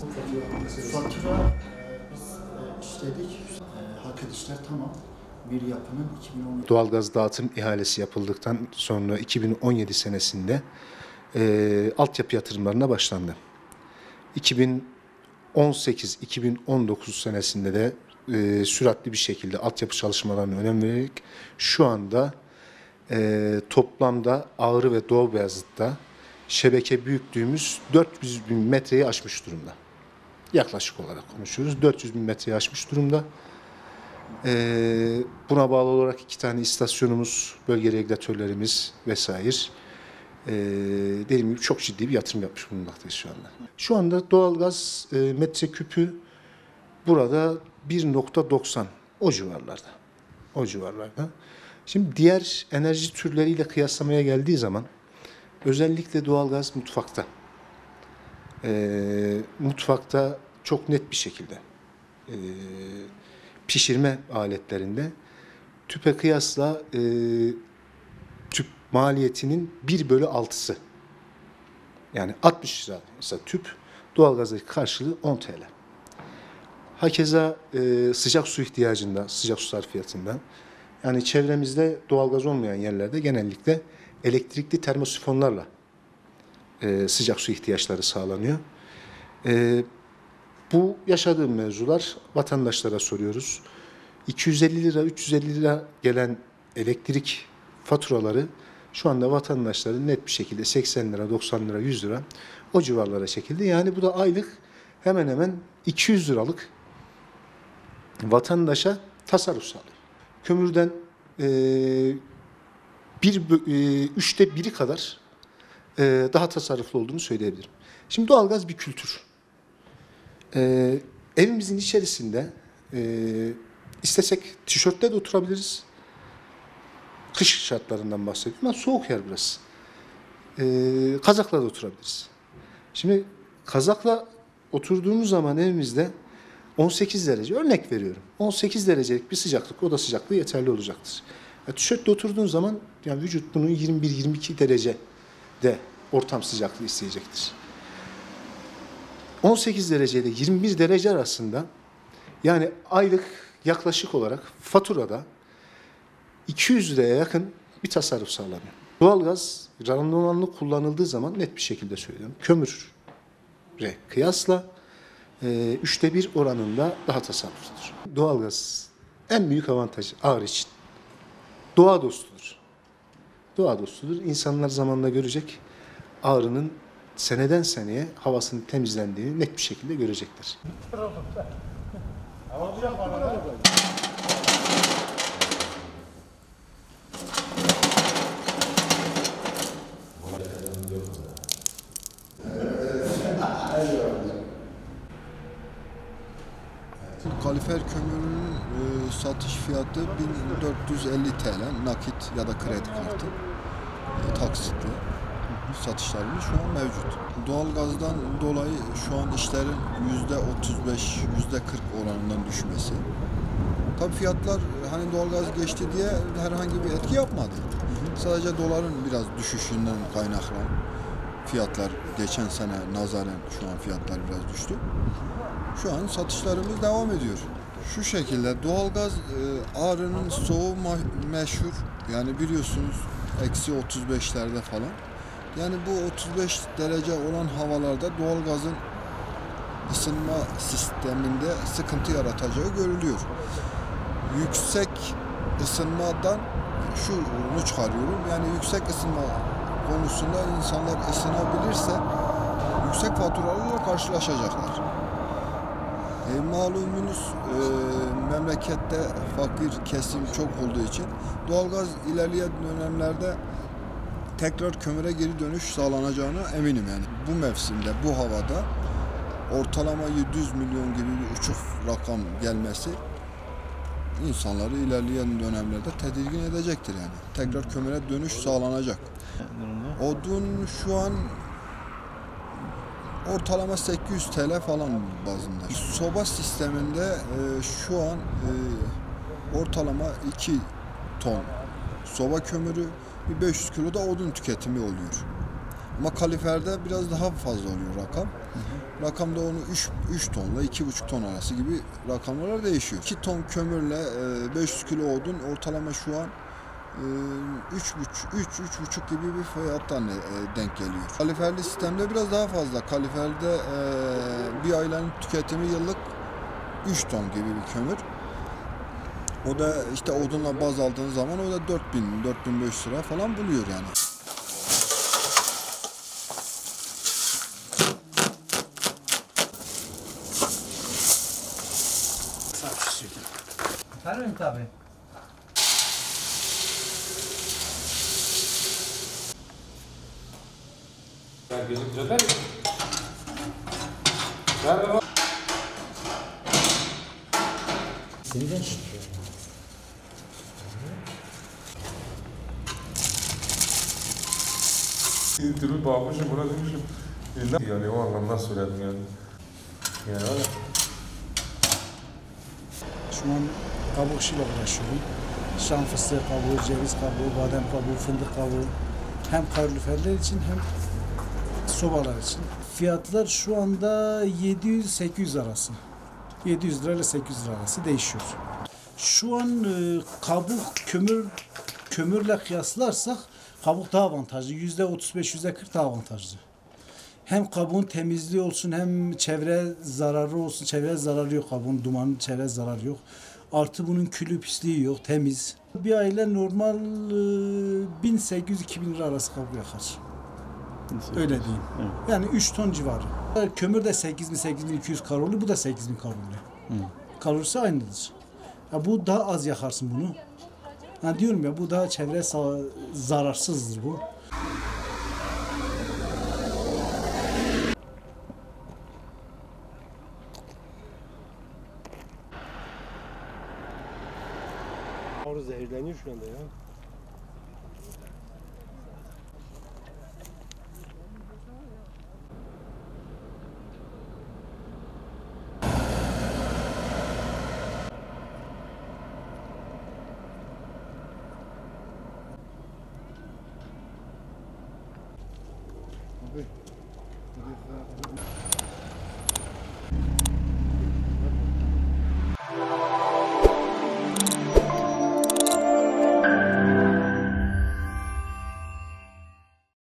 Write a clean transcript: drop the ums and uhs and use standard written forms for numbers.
yapabiliriz. Fatura biz işledik. Hak edişler tamam. Bir yapının 2010 Doğalgaz dağıtım ihalesi yapıldıktan sonra 2017 senesinde altyapı yatırımlarına başlandı. 2018-2019 senesinde de süratli bir şekilde altyapı çalışmalarına önem vererek şu anda toplamda Ağrı ve Doğu Beyazıt'ta şebeke büyüklüğümüz 400 bin metreyi aşmış durumda. Yaklaşık olarak konuşuyoruz. 400 bin metreyi aşmış durumda. Buna bağlı olarak 2 tane istasyonumuz, bölge regülatörlerimiz vesaire. Dediğim gibi çok ciddi bir yatırım yapmış bulunmaktayız şu anda. Şu anda doğalgaz metreküpü burada 1,90 o civarlarda. O civarlarda. Şimdi diğer enerji türleriyle kıyaslamaya geldiği zaman özellikle doğalgaz mutfakta. Mutfakta çok net bir şekilde pişirme aletlerinde tüpe kıyasla tüp maliyetinin 1/6'sı. Yani 60 lira mesela tüp, doğalgazdaki karşılığı 10 TL. Hakeza sıcak su ihtiyacında, sıcak su sarfiyatında. Yani çevremizde doğalgaz olmayan yerlerde genellikle elektrikli termosifonlarla sıcak su ihtiyaçları sağlanıyor. Bu yaşadığım mevzular vatandaşlara soruyoruz. 250 lira, 350 lira gelen elektrik faturaları şu anda vatandaşların net bir şekilde 80 lira, 90 lira, 100 lira o civarlara çekildi. Yani bu da aylık hemen hemen 200 liralık vatandaşa tasarruf sağlıyor. Kömürden 3'te 1'i kadar daha tasarruflu olduğunu söyleyebilirim. Şimdi doğalgaz bir kültür. Evimizin içerisinde istesek tişörtle de oturabiliriz. Kış şartlarından bahsediyorum ama soğuk yer burası. Kazakla da oturabiliriz. Şimdi kazakla oturduğumuz zaman evimizde 18 derece, örnek veriyorum. 18 derecelik bir sıcaklık, oda sıcaklığı yeterli olacaktır. Tişörtle oturduğun zaman yani vücut bunu 21-22 derecede ortam sıcaklığı isteyecektir. 18 derece ile 21 derece arasında yani aylık yaklaşık olarak faturada 200 liraya yakın bir tasarruf sağlanıyor. Doğalgaz randımanlı kullanıldığı zaman net bir şekilde söylüyorum. Kömüre kıyasla 3'te 1 oranında daha tasarrufludur. Doğalgaz en büyük avantajı Ağrı için. Doğa dostudur. Doğa dostudur. İnsanlar zamanla görecek Ağrı'nın seneden seneye havasının temizlendiğini net bir şekilde görecekler. Kalifer kömürünün satış fiyatı 1450 TL nakit ya da kredi kartı taksitli satışlarımız şu an mevcut. Doğalgazdan dolayı şu an işlerin %35, %40 oranından düşmesi. Tabii fiyatlar hani doğalgaz geçti diye herhangi bir etki yapmadı. Sadece doların biraz düşüşünden kaynaklanan fiyatlar geçen sene nazaran şu an fiyatlar biraz düştü. Şu an satışlarımız devam ediyor. Şu şekilde doğalgaz Ağrı'nın soğuğu meşhur. Yani biliyorsunuz eksi 35'lerde falan. Yani bu 35 derece olan havalarda doğalgazın ısınma sisteminde sıkıntı yaratacağı görülüyor. Yüksek ısınmadan şunu çıkarıyorum. Yani yüksek ısınma konusunda insanlar ısınabilirse yüksek faturalarla karşılaşacaklar. Malumunuz memlekette fakir kesim çok olduğu için doğalgaz ilerleyen dönemlerde tekrar kömüre geri dönüş sağlanacağına eminim yani. Bu mevsimde, bu havada ortalama 700 milyon gibi bir uçuk rakam gelmesi insanları ilerleyen dönemlerde tedirgin edecektir yani. Tekrar kömüre dönüş sağlanacak. Odun şu an ortalama 800 TL falan bazında. Soba sisteminde şu an ortalama 2 ton soba kömürü, bir 500 kilo da odun tüketimi oluyor. Ama kaliferde biraz daha fazla oluyor rakam. Rakamda onu 3 tonla 2,5 ton arası gibi rakamlar değişiyor. 2 ton kömürle 500 kilo odun ortalama şu an 3,5 gibi bir fiyattan denk geliyor. Kaliferli sistemde biraz daha fazla. Kaliferde bir ailenin tüketimi yıllık 3 ton gibi bir kömür. O da işte odunla baz aldığın zaman o da 4.000-4.500 lira falan buluyor yani. Efendim tabii. Herkesin güzel mi? Merhaba. Seni ben şükür. Türü bağmışım, buna demişim. Yani o anlamda söyledim yani. Yani öyle. Şu an kabuk işiyle uğraşıyorum. Şam fıstığı kabuğu, ceviz kabuğu, badem kabuğu, fındık kabuğu. Hem kaloriferler için hem sobalar için. Fiyatlar şu anda 700-800 arası. 700 lira ile 800 lira arası değişiyor. Şu an kabuk kömürle kıyaslarsak kabuk daha avantajlı. %35, %40 daha avantajlı. Hem kabuğun temizliği olsun hem çevre zararı olsun. Çevre zararı yok kabuğun, dumanın çevre zararı yok. Artı bunun külü pisliği yok, temiz. Bir aile normal 1800-2000 lira arası kabuk yakar. Öyle diyeyim. Evet. Yani 3 ton civarı. Kömür de 8000-8200 kalorili, bu da 8000 kalorili. Kalorisi aynıdır. Ya bu daha az yakarsın bunu. Yani diyorum ya bu daha çevre zararsızdır bu. Orada zehirleniyor şu anda ya.